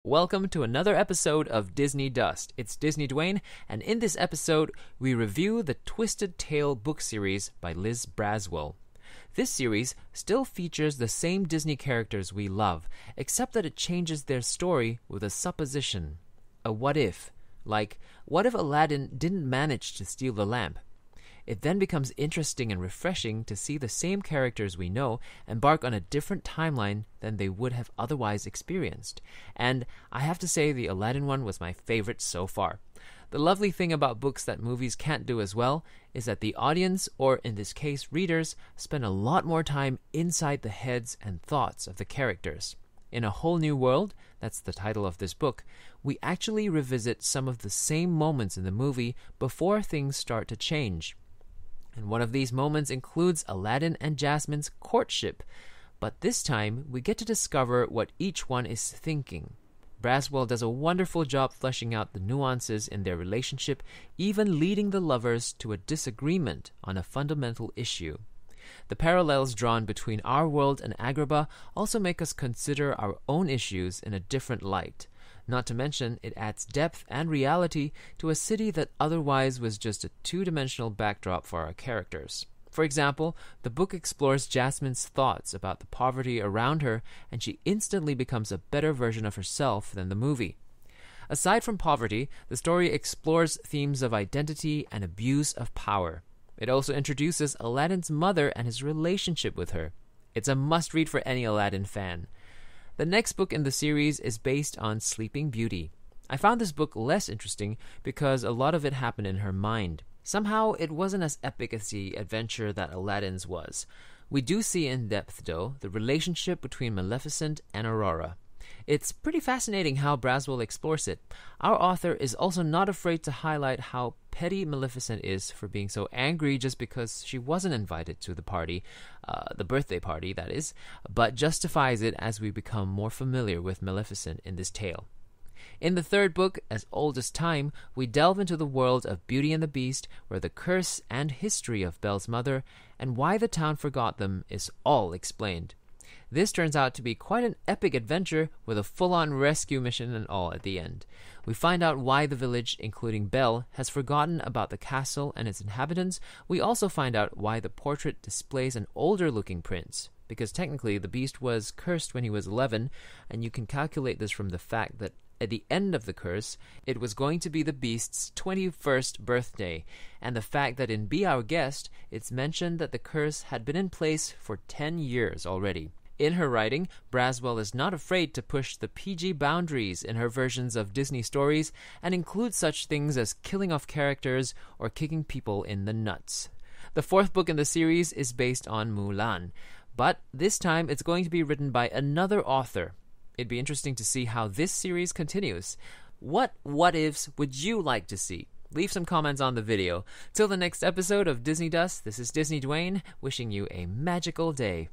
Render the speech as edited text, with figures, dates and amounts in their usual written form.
Welcome to another episode of Disney Dust. It's DisneyDwayne, and in this episode, we review the Twisted Tale book series by Liz Braswell. This series still features the same Disney characters we love, except that it changes their story with a supposition, a what if. Like, what if Aladdin didn't manage to steal the lamp? It then becomes interesting and refreshing to see the same characters we know embark on a different timeline than they would have otherwise experienced. And I have to say the Aladdin one was my favorite so far. The lovely thing about books that movies can't do as well is that the audience, or in this case readers, spend a lot more time inside the heads and thoughts of the characters. In A Whole New World, that's the title of this book, we actually revisit some of the same moments in the movie before things start to change. And one of these moments includes Aladdin and Jasmine's courtship, but this time we get to discover what each one is thinking. Braswell does a wonderful job fleshing out the nuances in their relationship, even leading the lovers to a disagreement on a fundamental issue. The parallels drawn between our world and Agrabah also make us consider our own issues in a different light. Not to mention, it adds depth and reality to a city that otherwise was just a two-dimensional backdrop for our characters. For example, the book explores Jasmine's thoughts about the poverty around her, and she instantly becomes a better version of herself than the movie. Aside from poverty, the story explores themes of identity and abuse of power. It also introduces Aladdin's mother and his relationship with her. It's a must-read for any Aladdin fan. The next book in the series is based on Sleeping Beauty. I found this book less interesting because a lot of it happened in her mind. Somehow, it wasn't as epic as the adventure that Aladdin's was. We do see in depth, though, the relationship between Maleficent and Aurora. It's pretty fascinating how Braswell explores it. Our author is also not afraid to highlight how petty Maleficent is for being so angry just because she wasn't invited to the party, the birthday party, that is, but justifies it as we become more familiar with Maleficent in this tale. In the third book, As Old as Time, we delve into the world of Beauty and the Beast, where the curse and history of Belle's mother and why the town forgot them is all explained. This turns out to be quite an epic adventure with a full-on rescue mission and all at the end. We find out why the village, including Belle, has forgotten about the castle and its inhabitants. We also find out why the portrait displays an older-looking prince, because technically the beast was cursed when he was 11, and you can calculate this from the fact that at the end of the curse, it was going to be the beast's 21st birthday, and the fact that in Be Our Guest, it's mentioned that the curse had been in place for 10 years already. In her writing, Braswell is not afraid to push the PG boundaries in her versions of Disney stories and include such things as killing off characters or kicking people in the nuts. The fourth book in the series is based on Mulan, but this time it's going to be written by another author. It'd be interesting to see how this series continues. What ifs would you like to see? Leave some comments on the video. Till the next episode of Disney Dust, this is DisneyDwayne, wishing you a magical day.